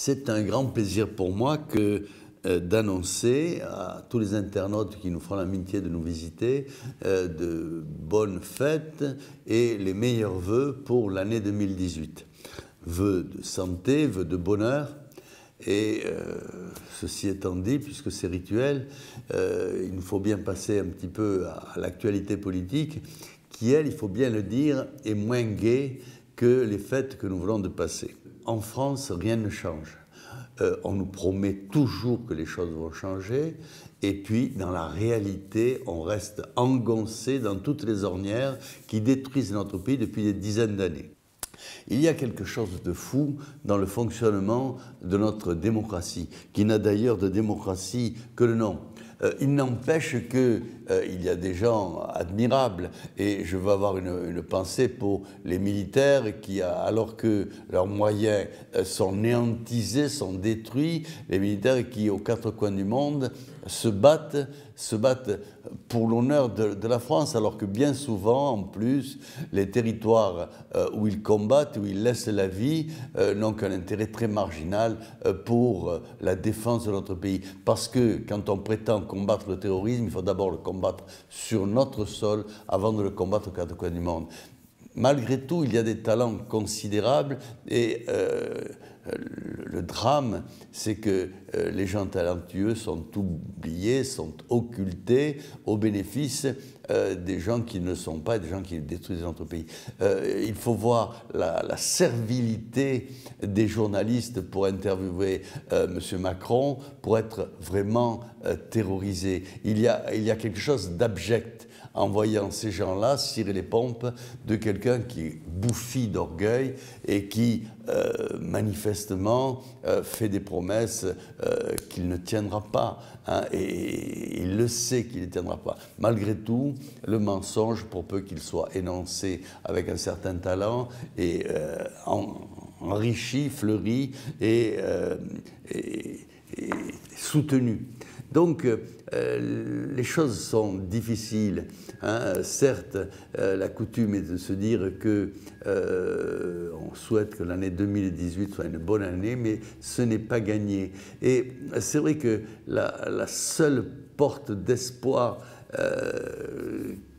C'est un grand plaisir pour moi d'annoncer à tous les internautes qui nous feront l'amitié de nous visiter de bonnes fêtes et les meilleurs vœux pour l'année 2018. Vœux de santé, vœux de bonheur. Et ceci étant dit, puisque c'est rituel, il nous faut bien passer un petit peu à l'actualité politique qui, elle, il faut bien le dire, est moins gaie que les fêtes que nous venons de passer. En France, rien ne change. On nous promet toujours que les choses vont changer, et puis, dans la réalité, on reste engoncé dans toutes les ornières qui détruisent notre pays depuis des dizaines d'années. Il y a quelque chose de fou dans le fonctionnement de notre démocratie, qui n'a d'ailleurs de démocratie que le nom. Il n'empêche qu'il y a des gens admirables, et je veux avoir une pensée pour les militaires qui, alors que leurs moyens sont néantisés, sont détruits, les militaires qui, aux quatre coins du monde, se battent pour l'honneur de la France, alors que bien souvent, en plus, les territoires où ils combattent, où ils laissent la vie, n'ont qu'un intérêt très marginal pour la défense de notre pays. Parce que quand on prétend combattre le terrorisme, il faut d'abord le combattre sur notre sol avant de le combattre aux quatre coins du monde. Malgré tout, il y a des talents considérables et le drame, c'est que les gens talentueux sont oubliés, sont occultés au bénéfice des gens qui ne le sont pas et des gens qui détruisent notre pays. Il faut voir la servilité des journalistes pour interviewer M. Macron, pour être vraiment terrorisés. Il y a quelque chose d'abject en voyant ces gens-là cirer les pompes de quelqu'un qui bouffie d'orgueil et qui, manifestement, fait des promesses qu'il ne tiendra pas. Hein, et il le sait qu'il ne tiendra pas. Malgré tout, le mensonge, pour peu qu'il soit énoncé avec un certain talent, et enrichi, fleuri et soutenu. Donc, les choses sont difficiles. Hein. Certes, la coutume est de se dire que on souhaite que l'année 2018 soit une bonne année, mais ce n'est pas gagné. Et c'est vrai que la seule porte d'espoir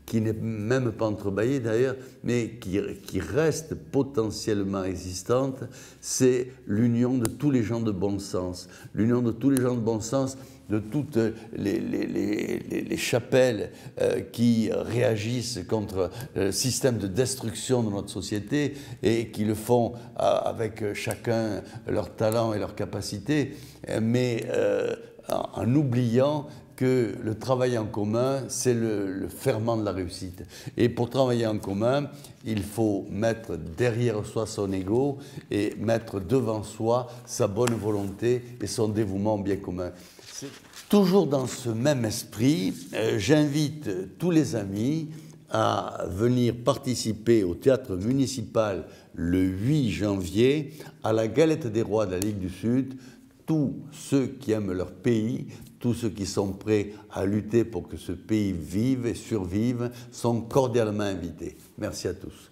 qui n'est même pas entrebâillée d'ailleurs, mais qui reste potentiellement existante, c'est l'union de tous les gens de bon sens. L'union de tous les gens de bon sens, de toutes les chapelles qui réagissent contre le système de destruction de notre société et qui le font avec chacun leur talent et leur capacité, mais en oubliant que le travail en commun, c'est le ferment de la réussite. Et pour travailler en commun, il faut mettre derrière soi son ego et mettre devant soi sa bonne volonté et son dévouement au bien commun. Toujours dans ce même esprit, j'invite tous les amis à venir participer au théâtre municipal le 8 janvier à la Galette des Rois de la Ligue du Sud. Tous ceux qui aiment leur pays, tous ceux qui sont prêts à lutter pour que ce pays vive et survive sont cordialement invités. Merci à tous.